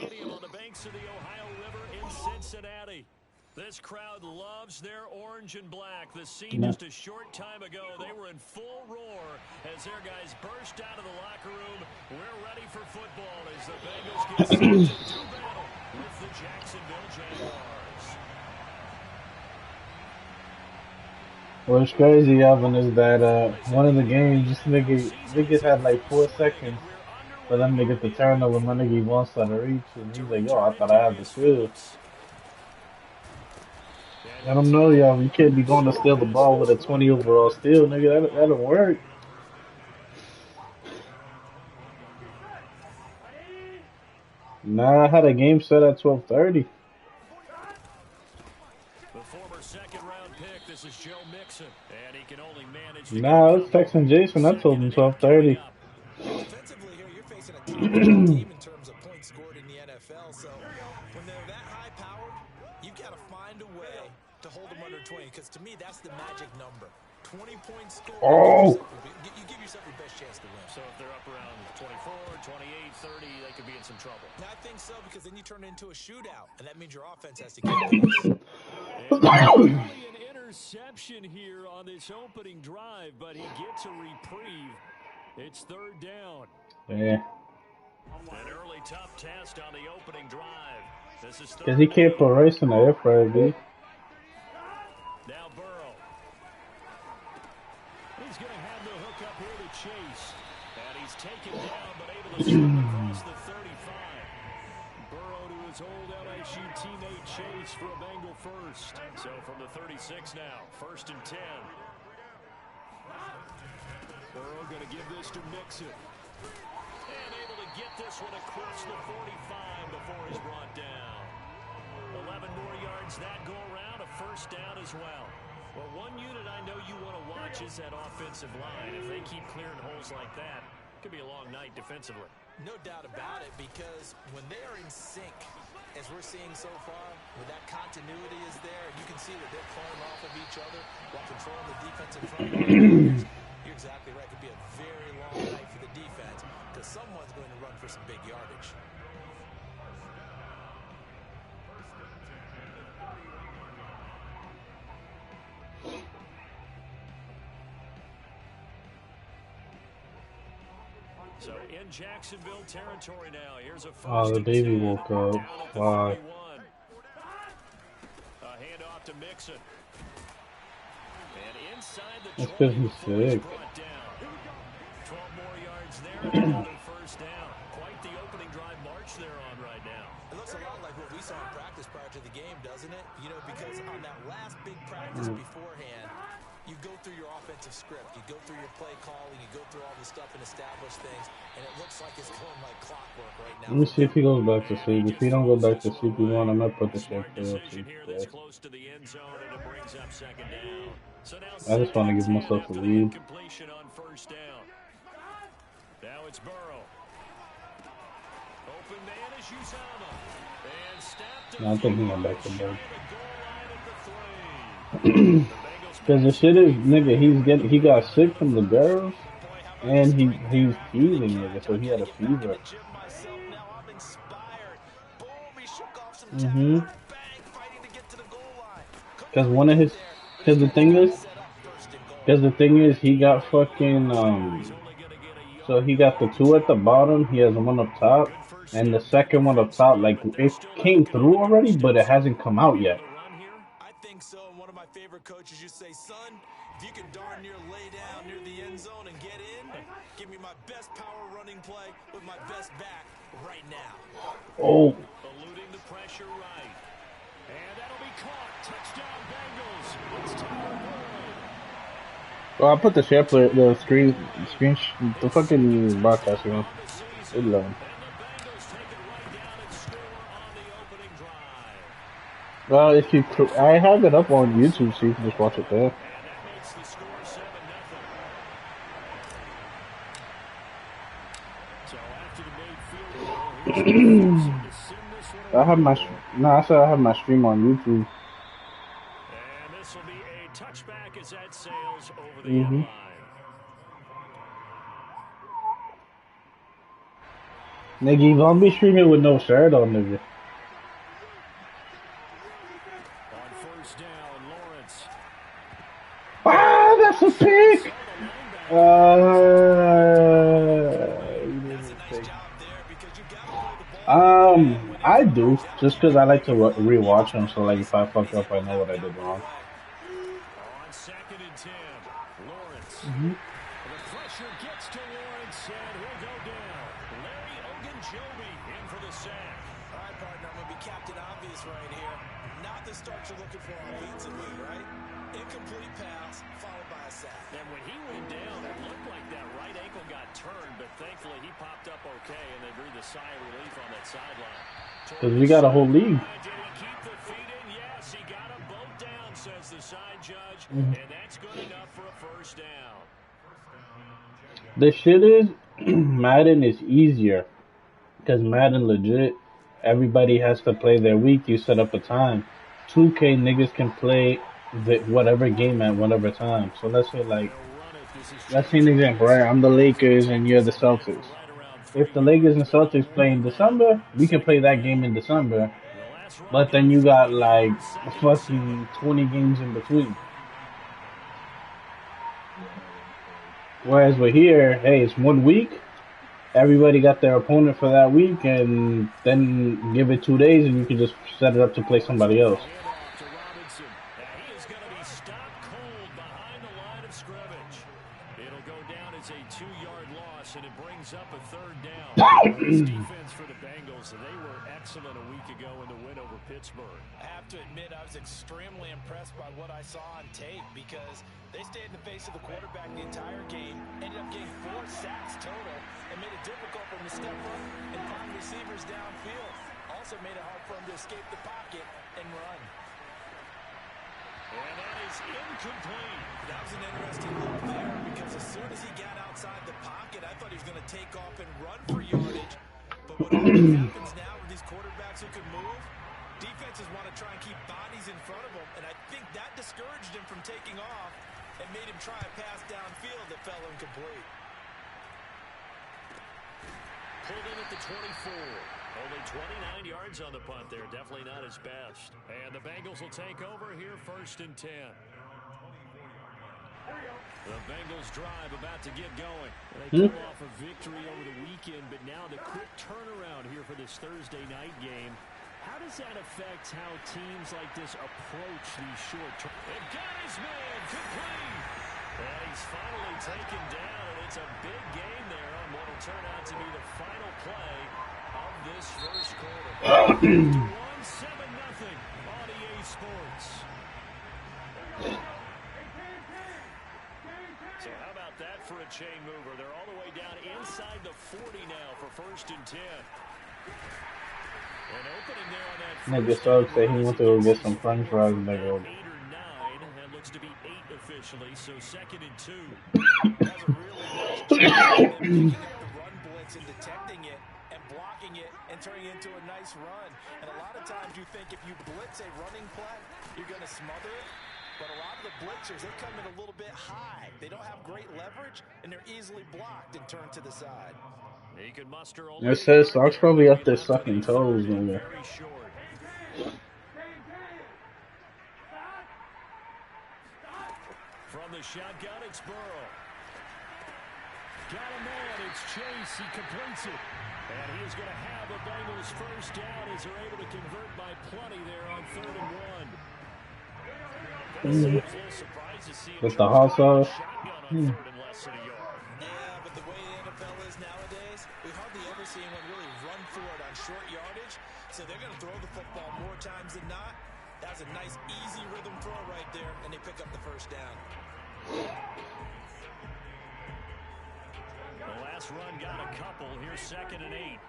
Stadium on the banks of the Ohio River in Cincinnati. This crowd loves their orange and black. The scene just a short time ago, they were in full roar as their guys burst out of the locker room. We're ready for football as the Bengals get set to do battle with the Jacksonville Jaguars. What's crazy, Alvin, is that one of the games, this niggas had like 4 seconds for them to get the turnover. My nigga wants out of reach, and he's like, yo, I thought I had the field. I don't know, y'all. You can't be going to steal the ball with a 20 overall steal, nigga. That'll work. Nah, I had a game set at 12:30. The former second-round pick, this is Joe Mixon, and he can only manage to Nah, I was texting Jason. I told him 12:30. Defensively here, you're facing a top 10 team in terms of points scored in the NFL. So when they're that high-powered, you've got to find a way to hold them under 20. Because to me, that's the magic number. 20 points scored. Oh! You give yourself your best chance to win. So if they're up around 24, 28, 30, they could be in some trouble. I think so, because then you turn it into a shootout, and that means your offense has to get pace. Only an interception here on this opening drive, but he gets a reprieve. It's third down. Yeah. An early tough test on the opening drive. This is Because he can't put race in the air fryer, dude. Now Burrow. He's going to have the hook up here to Chase. And he's taken down, but able to swim across the 35. Burrow to his old LSU teammate Chase for a Bengal first. So from the 36 now, 1st and 10. Burrow going to give this to Mixon. And able to get this one across the 45 before he's brought down. 11 more yards that go around, a first down as well. Well, one unit I know you want to watch is that offensive line. If they keep clearing holes like that, it could be a long night defensively. No doubt about it, because when they are in sync, as we're seeing so far, when that continuity is there, you can see that they're playing off of each other while controlling the defense in front of them. You're exactly right. It could be a very long night for the defense because someone's going to run for some big yardage. So in Jacksonville territory now. Here's a first. Oh, the baby woke up. Wow. A handoff to Mixon. And inside the That's because he's sick. 12 more yards there and another first down. Quite the opening drive march they're on right now. It looks a lot like what we saw in practice prior to the game, doesn't it? You know, because on that last big practice beforehand, you go through your offensive script, you go through your play calling, you go through all the stuff and establish things, and it looks like it's going like clockwork right now. Let me see if he goes back to sleep. If he don't go back to sleep, he won. I might put the shit for I just want to give myself a lead. On first down. Now it's Burrow. Open man is Uzama. And snapped. No, I think he went back to bed. Because the shit is, nigga, he got sick from the girls, and he's teething, nigga, so he had a fever. Because the thing is, he got fucking, so he got the 2 at the bottom, he has one up top, and the second one up top, like, it came through already, but it hasn't come out yet. Favorite coaches, you say, son, if you can darn near lay down near the end zone and get in, give me my best power running play with my best back right now. Oh. Eluding the pressure right. And that'll be caught. Touchdown Bengals. It's Tyler Boyd. Well, I put the share player, the screen, the fucking broadcast on. Good love. Well, if you, I have it up on YouTube, so you can just watch it there. I have my, I said I have my stream on YouTube. And this will be a touchback as that sails over the end line. Nigga, don't be streaming with no shirt on, nigga. On first down, Lawrence. Ah, that's a pick! That's a nice job there because you got to throw the ball when it's I on do, first down. just because I like to rewatch them, so like if I fuck up, I know what I did wrong. On second and 10, Lawrence. Mm-hmm. The pressure gets to Lawrence, and he'll go down. Larry Ogunjobi in for the sack. All right, partner, I'm going to be Captain Obvious right here. Not the start you're looking for offensively, right? Incomplete pass, followed by a sack. And when he went down, it looked like that right ankle got turned, but thankfully he popped up okay, and they breathed a sigh of relief on that sideline. Because we got a whole league. Did he keep the feet in? Yes, he got them both down, says the side judge, and that's good enough for a first down. The shit is, Madden is easier. Because Madden legit, everybody has to play their week. You set up a time. 2K niggas can play whatever game at whatever time. So let's say an example, right? I'm the Lakers and you're the Celtics. If the Lakers and Celtics play in December, we can play that game in December. But then you got like fucking 20 games in between. Whereas we're here, hey, it's 1 week. Everybody got their opponent for that week, and then give it 2 days, and you can just set it up to play somebody else. He is going to be stopped cold behind the line of scrimmage. It'll go down as a 2-yard loss, and it brings up a third down. This defense for the Bengals, they were excellent a week ago in the win over Pittsburgh. I have to admit, I was extremely impressed by what I saw on tape because they stayed in the face of the quarterback the entire game, ended up getting 4 sacks total, and made it difficult for him to step up and find receivers downfield. Also made it hard for him to escape the pocket and run. And that is incomplete. That was an interesting look there because as soon as he got outside the pocket, I thought he was going to take off and run for yardage. But what often happens now with these quarterbacks who can move, defenses want to try and keep bodies in front of them, and I think that discouraged him from taking off and made him try a pass downfield that fell incomplete. Pulled in at the 24. Only 29 yards on the punt there. Definitely not his best. And the Bengals will take over here first and 10. The Bengals drive about to get going. They come off a victory over the weekend, but now the quick turnaround here for this Thursday night game. How does that affect how teams like this approach these short term? They've got his man complete. And he's finally taken down, and it's a big game there on what will turn out to be the final play of this first quarter. 1-7-0 on EA Sports. So how about that for a chain mover? They're all the way down inside the 40 now for first and 10. An opening there on that Nigga so say he went to go get some french fries, nigga. 8 or 9, and looks to be 8 officially, so second and 2. That's a really nice job picking up the run blitz and detecting it and blocking it and turning it into a nice run. And a lot of times you think if you blitz a running play, you're going to smother it. But a lot of the blitzers, they come in a little bit high. They don't have great leverage, and they're easily blocked and turned to the side. He could muster only It says Sock's probably up there sucking toes, nigga. very short. From the shotgun, it's Burrow. Got a man, it's Chase. He completes it. And he is going to have the Bengals first down as they're able to convert by plenty there on 3rd and 1. Seems a little surprised to see him With the hot sauce. shotgun on 3rd and less than a yard. Yeah, but the way the NFL is nowadays, we hardly ever see anyone really run for it on short yardage. So they're going to throw the football more times than not. That's a nice, easy rhythm throw right there, and they pick up the first down. The last run got a couple. Here's 2nd and 8.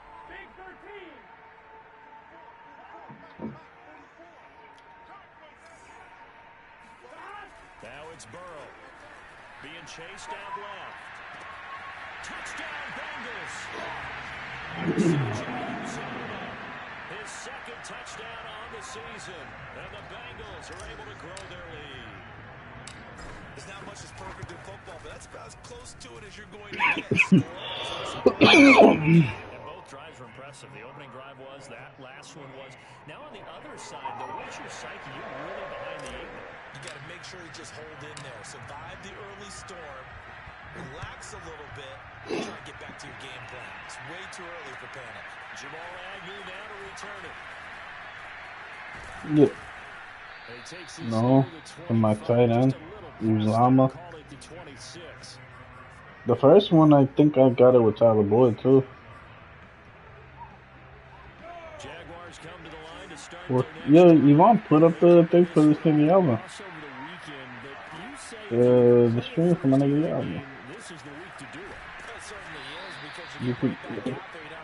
Now it's Burrow. Being chased out left. Touchdown, Bengals. His 2nd touchdown on the season. And the Bengals are able to grow their lead. There's not much that's perfect in football, but that's about as close to it as you're going to get. And both drives super impressive. The opening drive was, that last one was. Now on the other side, though, what's your psyche? You're really behind the 8. You got to make sure you just hold in there. Survive the early storm. Relax a little bit. And try to get back to your game plan. It's way too early for panic. Jamal Agnew now to return it. Yeah. No, from my tight end, Uzama. The first one, I think I got it with Tyler Boyd, too. Jaguars come to the line to start Well, yo, Yvonne put up the thing for the Singing album. The stream for my nigga album. This is the week to do it. It certainly is because You could,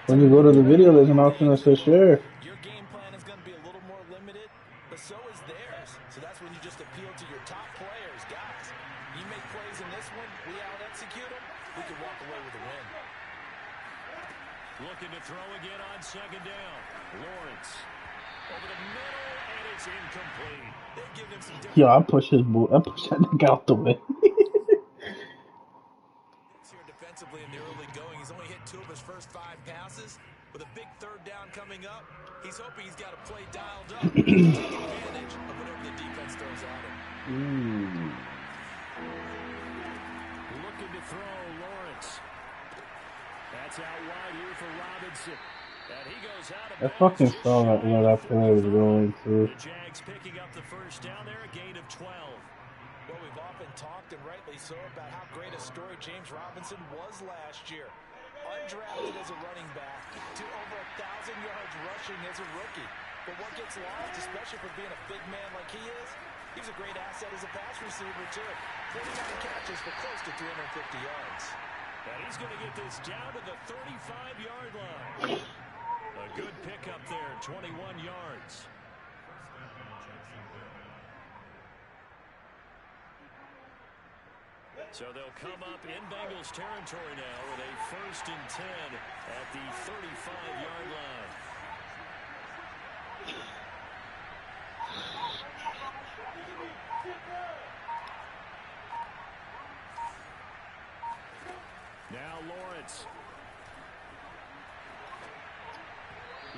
when you go to the video, there's an option that says share. your game plan is going to be a little more limited, but so is theirs. So that's when you just appeal to your top players. Guys, you make plays in this one, we out-execute them, we can walk away with a win. Looking to throw again on second down. Lawrence over the middle, and it's incomplete. They give him some different. Yo, I push that nigga out the way. Here defensively in the early going, he's only hit 2 of his first 5 passes. With a big third down coming up, he's hoping he's got a play dialed up to take advantage of whatever the defense throws at him. Looking to throw, Lawrence. That's out wide here for Robinson. And he goes out of I fucking saw that where that play was going to. The Jags picking up the first down there, a gain of 12. Well, we've often talked, and rightly so, about how great a story James Robinson was last year. Undrafted as a running back to over 1,000 yards rushing as a rookie. But what gets lost, especially for being a big man like he is, he's a great asset as a pass receiver, too. 49 catches for close to 350 yards. And he's going to get this down to the 35-yard line. A good pickup there, 21 yards. So they'll come up in Bengals territory now with a 1st and 10 at the 35-yard line. Now Lawrence.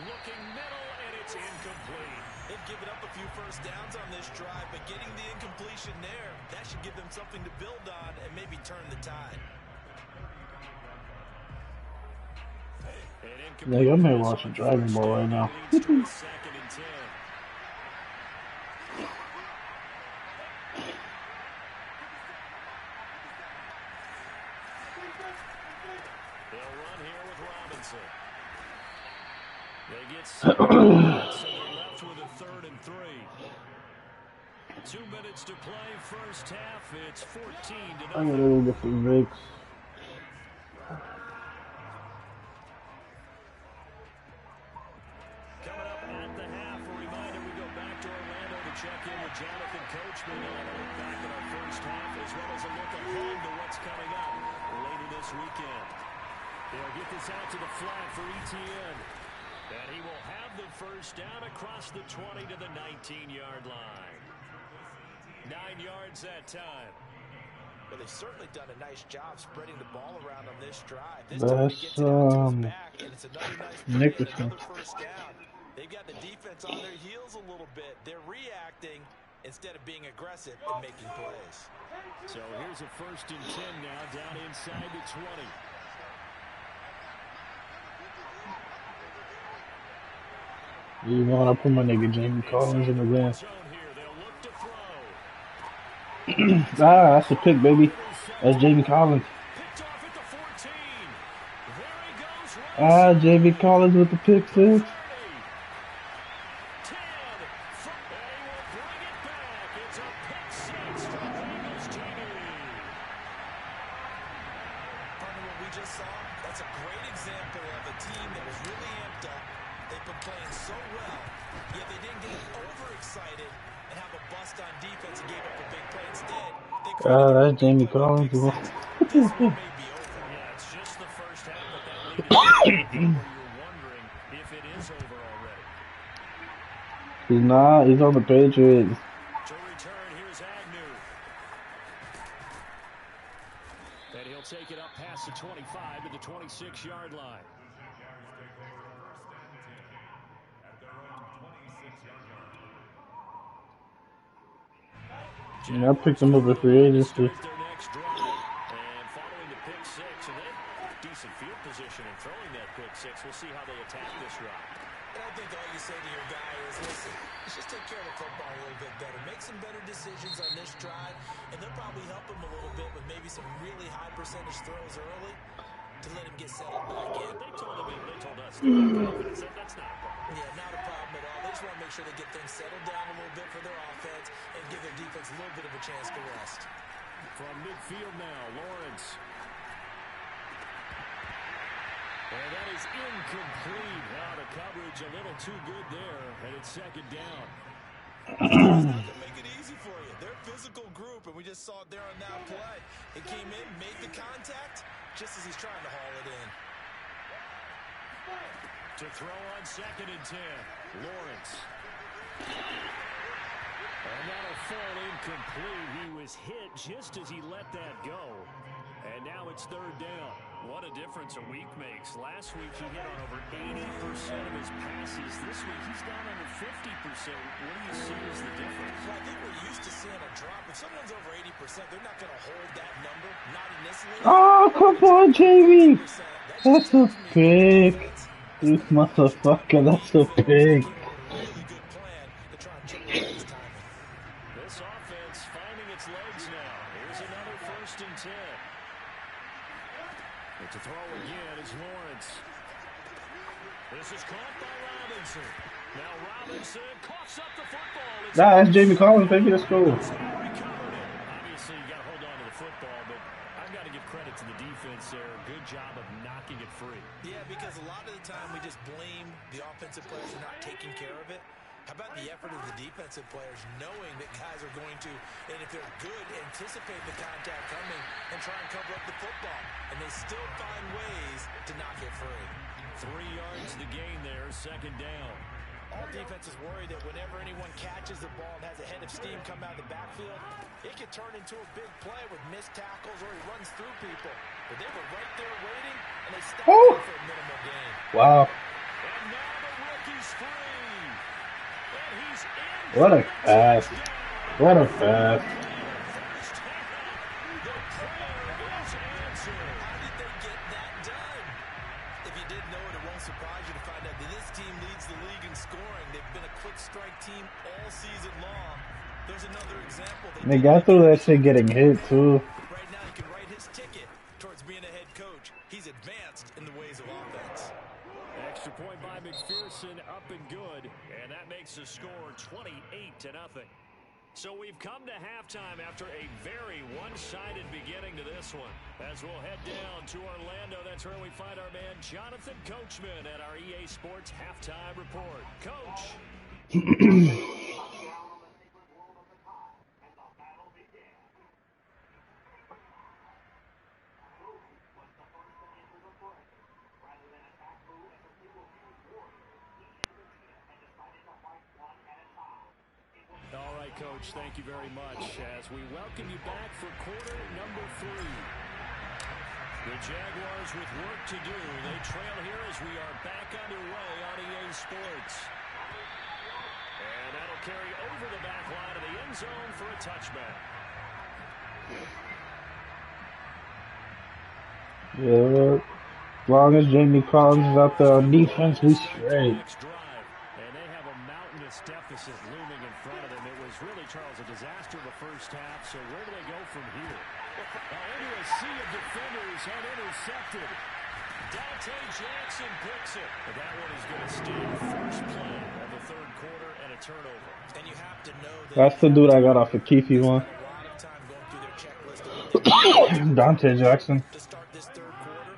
Looking middle, and it's incomplete. They've given up a few first downs on this drive, but getting the incompletion there, that should give them something to build on and maybe turn the tide. Nigga, I'm here watching Dragon Ball right now. Second and 10. They'll run here with Robinson. They get so they're left with a 3rd and 3. 2 minutes to play, first half. It's 14-0. I'm gonna go get some Vicks. Coming up at the half, a reminder we go back to Orlando to check in with Jonathan Coachman on a look back at our first half, as well as a look ahead to what's coming up later this weekend. They'll get this out to the flat for Etienne. And he will have the first down across the 20 to the 19-yard line. 9 yards that time. Well, they've certainly done a nice job spreading the ball around on this drive. This That's, time he gets it out to his back, and it's another nice play, Nickerson. another first down. They've got the defense on their heels a little bit. They're reacting instead of being aggressive and making plays. So here's a 1st and 10 now down inside the 20. You wanna put my nigga Jamie Collins in the game? That's a pick, baby. That's Jamie Collins. Jamie Collins with the pick 6. That's Jamie Collins. Yeah, it's just the first half, but that lead where you're wondering if it is over already. He's not. He's on the Patriots. To return, here's Agnew. And he'll take it up past the 25 to the 26-yard line. Yeah, I picked him up at free agency. Start their next drive. And following the pick six, and they have decent field position in throwing that pick six. We'll see how they attack this route. And I think all you say to your guy is, listen, let's just take care of the football a little bit better. Make some better decisions on this drive, and they'll probably help him a little bit with maybe some really high percentage throws early to let him get settled back in. They told us they had confidence. That's not a problem. Yeah, not a problem at all. They just want to make sure they get things settled down a little bit for their offense and give their defense a little bit of a chance to rest. From midfield now, Lawrence. And that is incomplete. Now the coverage a little too good there, and it's second down. It's not going to make it easy for you. They're a physical group, and we just saw it there on that play. It came in, made the contact, just as he's trying to haul it in. To throw on 2nd and 10, Lawrence. And that'll fall incomplete. He was hit just as he let that go. And now it's 3rd down. What a difference a week makes. Last week he hit on over 80% of his passes. This week he's down under 50%. What do you see as the difference? Well, I think we're used to seeing a drop. If someone's over 80%, they're not going to hold that number. Not initially. Oh, come on, Jamie! That's a pig. You motherfucker, that's a pig. Really good plan to try and change his timing. This offense finding its legs now. Here's another 1st and 10. And to throw again is Lawrence. This is caught by Robinson. Now Robinson coughs up the football. Nah, that's Jamie Collins, baby, let's go. Obviously, you got to hold on to the football, but I've got to give credit to the defense there. Good job of knocking it free. Yeah, because a lot of the time we just blame the offensive players for not taking care of it. How about the effort of the defensive players knowing that guys are going to, and if they're good, anticipate the contact coming and try and cover up the football. And they still find ways to knock it free. 3 yards the gain there, 2nd down. All defenses worry that whenever anyone catches the ball and has a head of steam come out of the backfield, it can turn into a big play with missed tackles or he runs through people. But they were right there waiting, and they stopped for a minimal gain. Wow. And now the rookie's free. And he's in. What a pass. What a pass. First down. The prayer is answered. How did they get that done? If you didn't know it, it won't surprise you to find out that this team leads the league in scoring. They've been a quick strike team all season long. There's another example. They got through that shit getting hit, too. Right now, he can write his ticket towards being a head coach. He's advanced in the ways of offense. Extra point by McPherson, up and good. And that makes the score 28-0. So we've come to halftime after a very one-sided beginning to this one. As we'll head down to Orlando, that's where we find our man Jonathan Coachman at our EA Sports Halftime Report. Coach. All right, Coach, thank you very much as we welcome you back for quarter number 3. The Jaguars with work to do. They trail here as we are back underway on EA Sports. And that'll carry over the back line of the end zone for a touchback. Yeah, as long as Jamie Collins is out there on defense, we straight. And they have a mountainous deficit looming in front of them. It was really, Charles, a disaster in the first half. So where do they go from here? Into a sea of defenders and intercepted. Dante Jackson picks it. And that one is going to steal the first play of the 3rd quarter and a turnover. And you have to know that That's the dude I got off the Keefe one. a lot of time going through their checklist of Dante Jackson. to start this 3rd quarter.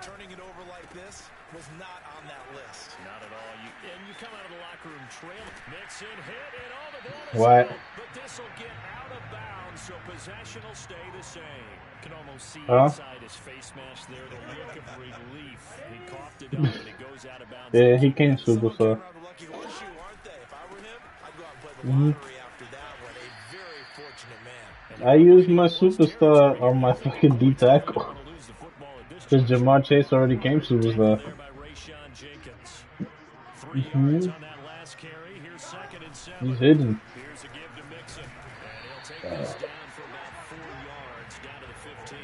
Turning it over like this was not on that list. Not at all. You come out of the locker room trailing. Mixon hit and all the ball is What? out, but this will get out of bounds, so possession will stay the same. Can almost see Huh? inside his face mask there the look of relief. He coughed it up and it goes out of bounds. Yeah, he came superstar. Around a lucky horseshoe, aren't they? If I were him, I'd go out and play the lottery after that one. A very fortunate man. I used my superstar on my fucking D tackle. Gonna lose the football at this Because Jamar Chase already came superstar. there by Rayshon Jenkins. 3 yards on that last carry. Here's 2nd and 7. He's hidden. Here's a give to Mixon. And he'll take He's down for about 4 yards, down to the 15.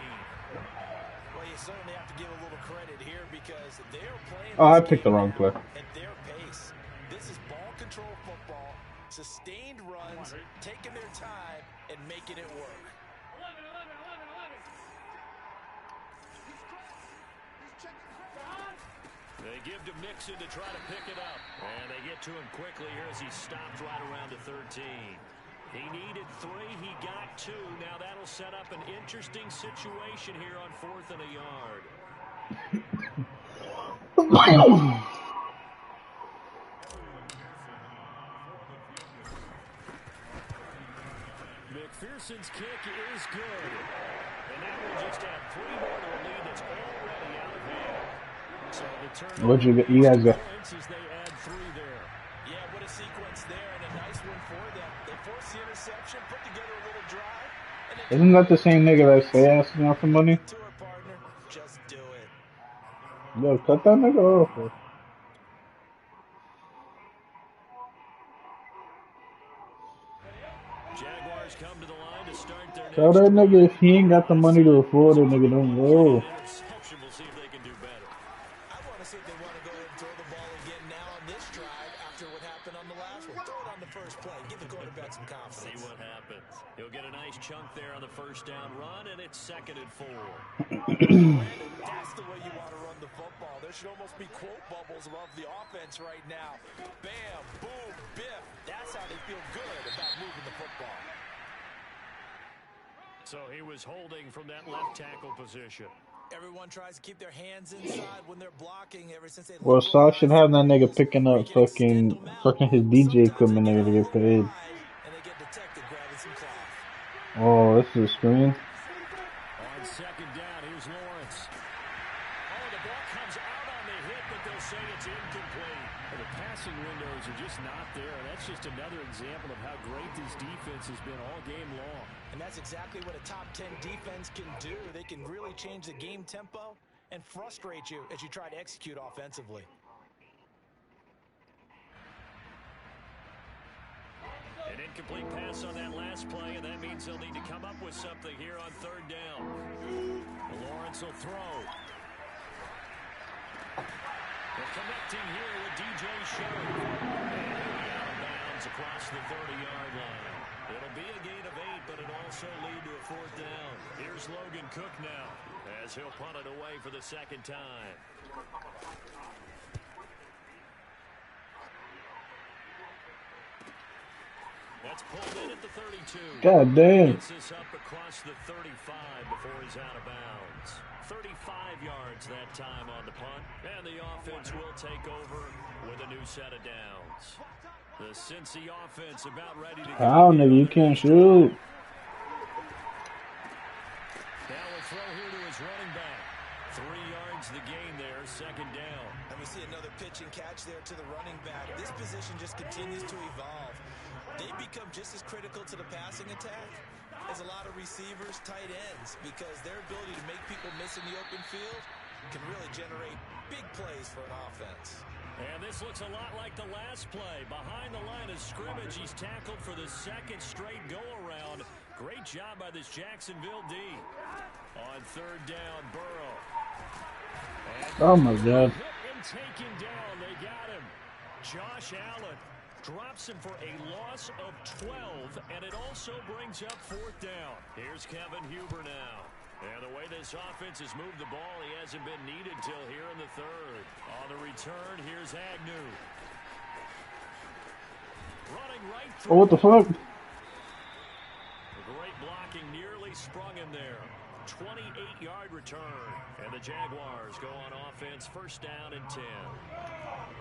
Well, you certainly have to give a little credit here because they're playing Oh, I this picked the game wrong play. at their pace. This is ball control football, sustained runs, taking their time and making it work. They give to Mixon to try to pick it up. And they get to him quickly here as he stopped right around the 13. He needed 3. He got 2. Now that'll set up an interesting situation here on 4th and a yard. McPherson's kick is good. And now we'll just add 3 more to a lead that's already out of hand. So the turn. What you guys got? They add 3 there. Yeah, what a sequence there and a nice one for them. They force the interception, put together a little drive. And Isn't that the same nigga that say asking out for money? to her partner, just do it. Yo, cut that nigga off. Jaguars come to the line to start their Tell that nigga if he ain't got the money to afford it, nigga, don't go. interception. We'll see if they can do better. I want to see if they want to go ahead and throw the ball again now on this drive after what happened on the last one. Throw it on the first play. Give the quarterback some confidence. See what happens. He'll get a nice chunk there on the first down run, and it's 2nd and 4. That's the way you want to run the football. There should almost be quote bubbles above the offense right now. Bam, boom, biff. That's how they feel good about moving the football. So he was holding from that left tackle position. Everyone tries to keep their hands inside when they're blocking ever since they Well, Saul should have that nigga picking up fucking his DJ equipment nigga to get paid. And they get detected grabbing some cloth. Oh, this is a screen. On 2nd down, here's Lawrence. Oh, the ball comes out on the hit, but they'll say it's incomplete. Well, the passing windows are just not there. That's just another example of how great this defense has been all game long. And that's exactly what a top 10 defense can do. They can really change the game tempo and frustrate you as you try to execute offensively. An incomplete pass on that last play, and that means they'll need to come up with something here on 3rd down. Lawrence will throw. They're connecting here with DJ Show. And out of bounds across the 30-yard line. It'll be a gain of 8, but it'll also lead to a 4th down. Here's Logan Cook now as he'll punt it away for the 2nd time. That's pulled in at the 32. God damn. Gets this up across the 35 before he's out of bounds. 35 yards that time on the punt, and the offense will take over with a new set of downs. The Cincy offense about ready to go. How, nigga, you can't shoot. Now a throw here to his running back. 3 yards the gain there, 2nd down. And we see another pitch and catch there to the running back. This position just continues to evolve. They become just as critical to the passing attack as a lot of receivers, tight ends, because their ability to make people miss in the open field can really generate big plays for an offense. And this looks a lot like the last play. Behind the line of scrimmage, he's tackled for the 2nd straight go-around. Great job by this Jacksonville D. On 3rd down, Burrow. Oh, my God. And taken down. They got him. Josh Allen drops him for a loss of 12, and it also brings up 4th down. Here's Kevin Huber now. And the way this offense has moved the ball, he hasn't been needed till here in the 3rd. On the return, here's Agnew. Running right through. Oh, what the fuck? Great blocking, nearly sprung him there. 28-yard return. And the Jaguars go on offense, 1st down and 10.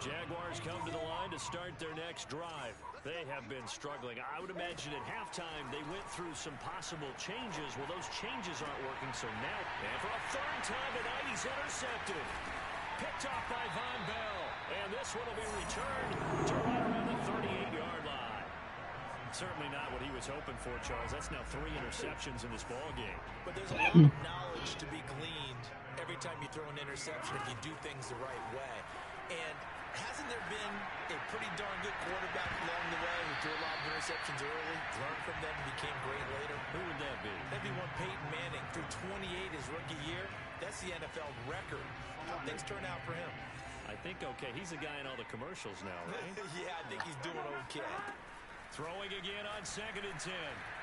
Jaguars come to the line to start their next drive. They have been struggling. I would imagine at halftime they went through some possible changes. Well, those changes aren't working, so now, and for a 3rd time tonight, he's intercepted. Picked off by Von Bell. And this one will be returned to right around the 38-yard line. Certainly not what he was hoping for, Charles. That's now 3 interceptions in this ball game. But there's a lot of knowledge to be gleaned every time you throw an interception if you do things the right way. And Hasn't there been a pretty darn good quarterback along the way who threw a lot of interceptions early, learned from them, and became great later? Who would that be? That'd be one Peyton Manning. Threw 28 his rookie year. That's the NFL record. How things turn out for him? I think okay. He's the guy in all the commercials now, right? Yeah, I think he's doing okay. Throwing again on 2nd and 10.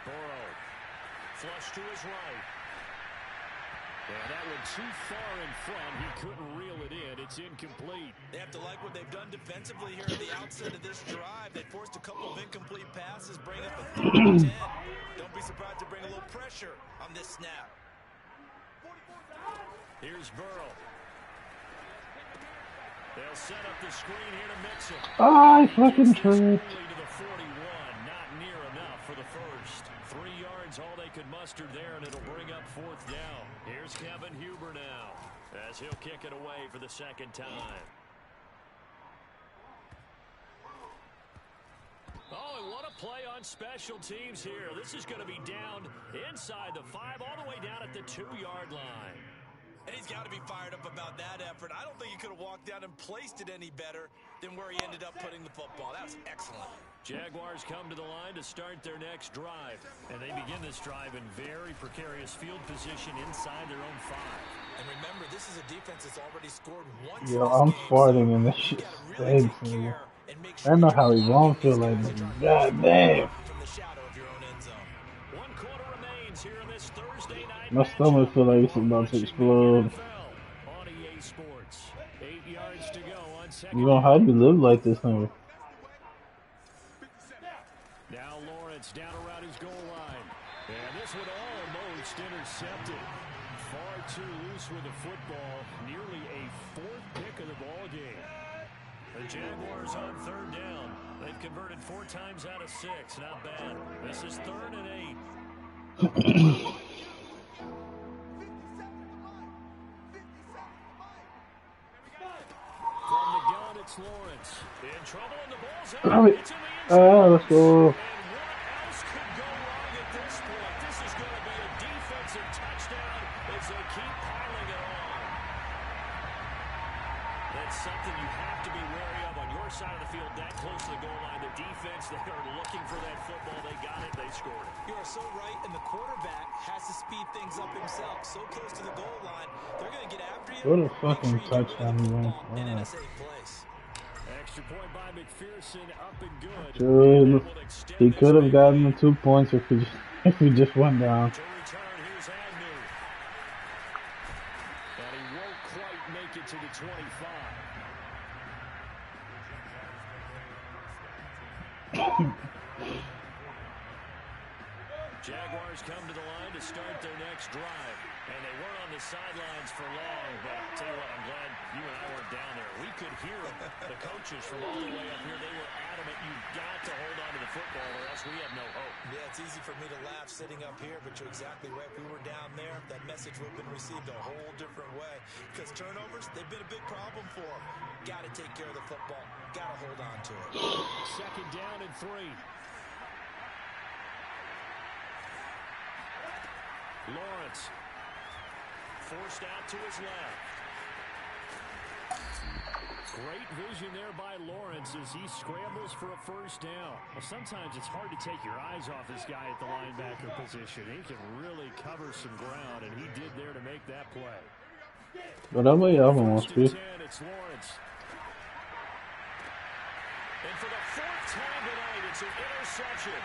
Burrow. Flush to his right. Yeah, that one too far in front. He couldn't reel it in. It's incomplete. They have to like what they've done defensively here at the outset of this drive. They forced a couple of incomplete passes, bring up a 3rd and 10. Don't be surprised to bring a little pressure on this snap. Here's Burrow. They'll set up the screen here to mix it. I fucking tripped. To the 41, not near enough for the first. 3 yards, all they could muster there, and it'll bring up 4th down. Here's Kevin Huber now, as he'll kick it away for the 2nd time. Oh, and what a play on special teams here. This is going to be down inside the 5, all the way down at the 2-yard line. And he's got to be fired up about that effort. I don't think he could have walked down and placed it any better than where he ended up putting the football. That was excellent. Jaguars come to the line to start their next drive. And they begin this drive in very precarious field position inside their own 5. And remember, this is a defense that's already scored once. Yo, I'm farting and this shit stinks, man. I don't know how he won't feel like this. God damn. From the shadow of your own end zone. 1 quarter remains here in this Thursday night. My stomach feel like it's about to explode. On EA Sports. 8 yards to go on 2nd. You know, how do you live like this, nigga? Now Lawrence down around his goal line. And this one almost intercepted. Far too loose with the football. Nearly a 4th pick of the ball game. The Jaguars on 3rd down. They've converted 4 times out of 6. Not bad. This is 3rd and 8. From the gun, it's Lawrence. In trouble, and the ball's out. It's in the end zone. Let's go. And what else could go wrong at this point? This is going to be a defensive touchdown as they keep piling it on. That's something you have to be wary of on your side of the field, that close to the goal line. The defense, they are looking for that football. They got it. They scored it. You are so right, and the quarterback has to speed things up himself. So close to the goal line, they're going to get after you. What a fucking touchdown he went. And in Wow. a safe place. Extra point by McPherson, up and good. Dude, he could have gotten the 2 points if he just went down. To return, here's Agnew. And he won't quite make it to the 25. Jaguars come to the line to start their next drive. And they weren't on the sidelines for long, but I'll tell you what, I'm glad you and I weren't down there. We could hear the coaches from all the way up here. They were adamant, you've got to hold on to the football or else we have no hope. Yeah, it's easy for me to laugh sitting up here, but you're exactly right. If we were down there, that message would have been received a whole different way. Because turnovers, they've been a big problem for them. Got to take care of the football. Got to hold on to it. 2nd down and 3. Lawrence forced out to his left. Great vision there by Lawrence as he scrambles for a 1st down. Well, sometimes it's hard to take your eyes off this guy at the linebacker position. He can really cover some ground, and he did there to make that play. Whatever you ever want to. It's Lawrence. And for the 4th time tonight, it's an interception.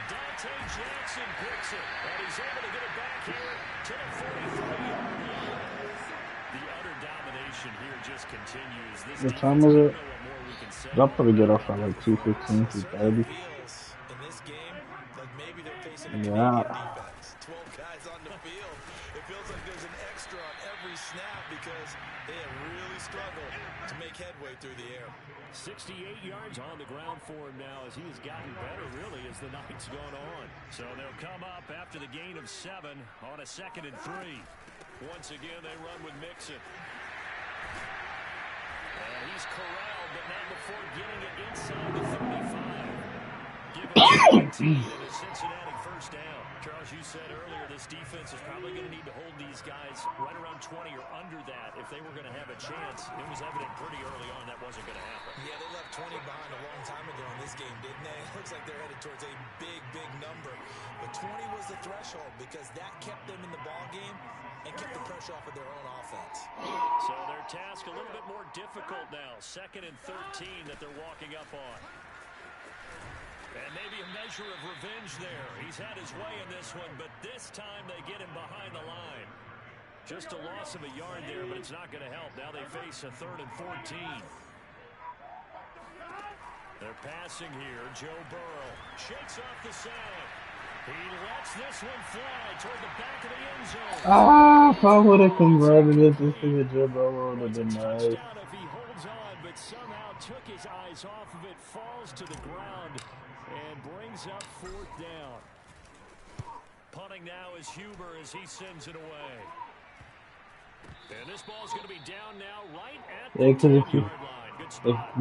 Dante Jackson picks it, and he's able to get it back here to the 43-yard line. The utter domination here just continues. This What time is it? I'll probably get off at like 2:15, 2:30. In this game, like maybe they're facing a Yeah. Canadian defense. 12 guys on the field. It feels like there's an extra on every snap because they have really struggled to make headway through the air. 68 yards on the ground for him now as he has gotten better, really, as the night's gone on. So they'll come up after the gain of 7 on a 2nd and 3. Once again, they run with Mixon. And he's corralled, but not before getting it inside the 35. Give it 17 and a Cincinnati 1st down. Charles, you said earlier this defense is probably going to need to hold these guys right around 20 or under that if they were going to have a chance. It was evident pretty early on that wasn't going to happen. Yeah, they left 20 behind a long time ago in this game, didn't they? It looks like they're headed towards a big, big number. But 20 was the threshold because that kept them in the ball game and kept the pressure off of their own offense. So their task a little bit more difficult now. 2nd and 13 that they're walking up on. And maybe a measure of revenge there. He's had his way in this one, but this time they get him behind the line. Just a loss of a yard there, but it's not going to help. Now they face a 3rd and 14. They're passing here. Joe Burrow shakes off the side. He lets this one fly toward the back of the end zone. Ah, if I would have converted it, this thing with Joe Burrow would have been nice. If he holds on, but somehow took his eyes off of it, falls to the ground, and brings up 4th down. Punting now is Huber as he sends it away. And this ball's going to be down now right at the 10-yard line. Good stop.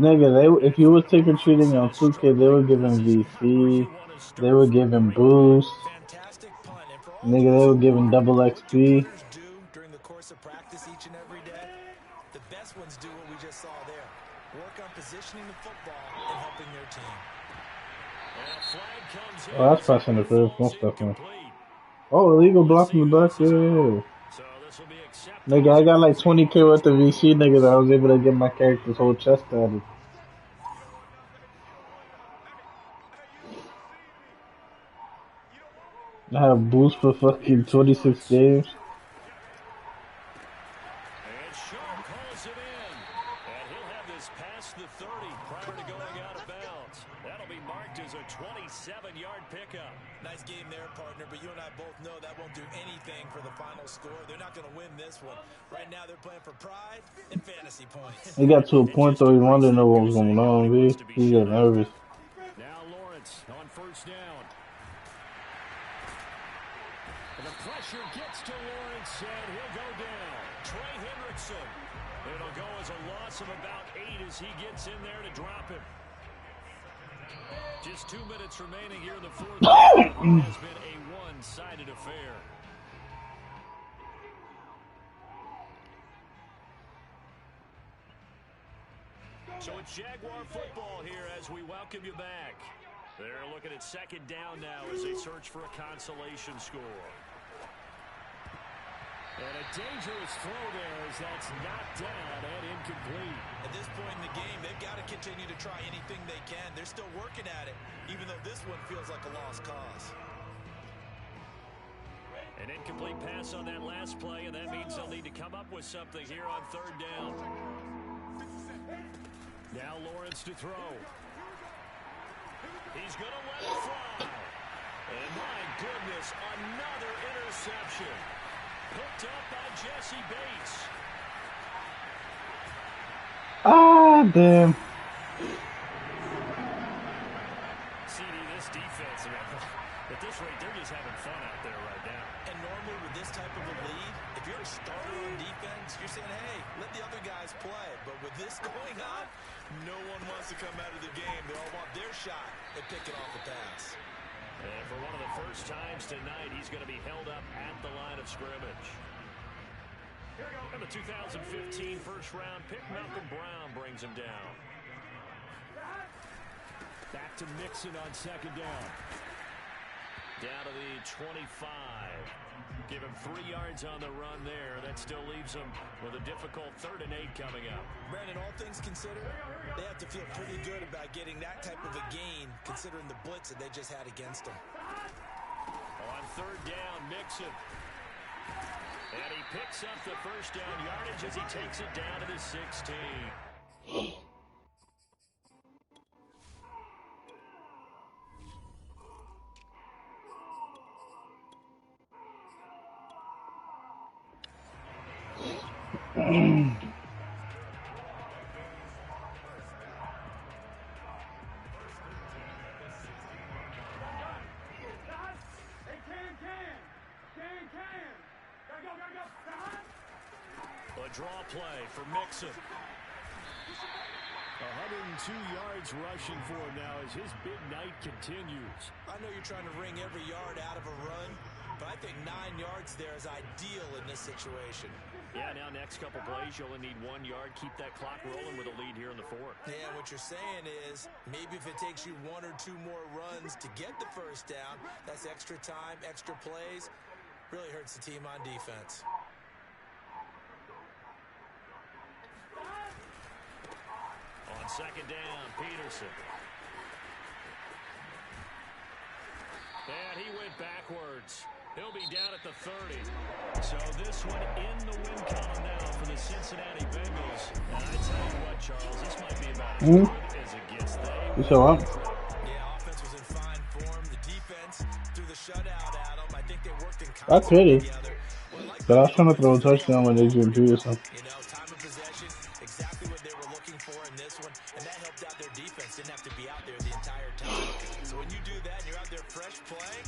If you was trick-or-treating on 2K, they were giving VC, they were giving boost, Fantastic punt. And for all nigga, they were giving double XP. do during the course of practice each and every day, the best ones do what we just saw there. Work on positioning the football and helping their team. And a flag comes in. Oh, that's passing the first one stuff, man. Oh, illegal block in the back, yeah. So this will be accepted. Nigga, I got like 20K worth of VC, nigga, that I was able to get my character's whole chest added. I have boost for fucking 26 games. And Sharp calls it in. And he'll have this past the 30 prior to going out of bounds. That'll be marked as a 27-yard pickup. Nice game there, partner, but you and I both know that won't do anything for the final score. They're not going to win this one. Right now they're playing for pride and fantasy points. He got to a point though he wanted to know what was going on, B. He got nervous. Now Lawrence on 1st down. And the pressure gets to Lawrence, and he'll go down. Trey Hendrickson. It'll go as a loss of about 8 as he gets in there to drop him. Just 2 minutes remaining here in the 4th. It has been a one-sided affair. So it's Jaguar football here as we welcome you back. They're looking at 2nd down now as they search for a consolation score. And a dangerous throw there as that's knocked down and incomplete. At this point in the game, they've got to continue to try anything they can. They're still working at it, even though this one feels like a lost cause. An incomplete pass on that last play, and that means they'll need to come up with something here on 3rd down. Now Lawrence to throw. He's going to let it fly. And my goodness, another interception. Picked up by Jesse Bates. Ah, damn. CD, this defense, at this rate, they're just having fun out there right now. And normally with this type of a lead, if you're a starter on defense, you're saying, hey, let the other guys play. But with this going on, no one wants to come out of the game. They all want their shot at picking off the pass. And for one of the first times tonight, he's going to be held up at the line of scrimmage. And the 2015 first-round pick, Malcolm Brown, brings him down. Back to Mixon on 2nd down. Down to the 25. Give him 3 yards on the run there. That still leaves him with a difficult 3rd and 8 coming up. Brandon, all things considered, they have to feel pretty good about getting that type of a gain, considering the blitz that they just had against them. On 3rd down, Mixon. And he picks up the first down yardage as he takes it down to the 16. A draw play for Mixon. 120 yards rushing for him now as his big night continues. I know you're trying to wring every yard out of a run, but I think 9 yards there is ideal in this situation. Yeah, now next couple plays, you only need 1 yard. Keep that clock rolling with a lead here in the fourth. Yeah, what you're saying is maybe if it takes you 1 or 2 more runs to get the first down, that's extra time, extra plays. Really hurts the team on defense. On second down, Peterson. And he went backwards. He'll be down at the 30. So this one in the win column now for the Cincinnati Bengals. And I tell you what, Charles, this might be about as good as it gets. You show up. Yeah, offense was in fine form. The defense threw the shutout at them. I think they worked in That's concert pretty. together. But I was trying to throw a touchdown when they drew Peterson. You know, time of possession, exactly what they were looking for in this one, and that helped out their defense. Didn't have to be out there the entire time. So when you do that and you're out there fresh playing,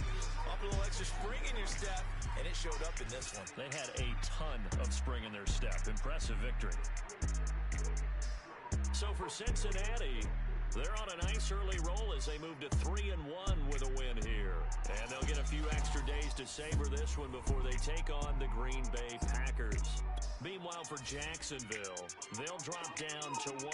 up a little extra spring in your step, and it showed up in this one. They had a ton of spring in their step. Impressive victory. So for Cincinnati, they're on a nice early roll as they move to 3-1 with a win here. And they'll get a few extra days to savor this one before they take on the Green Bay Packers. Meanwhile, for Jacksonville, they'll drop down to 1.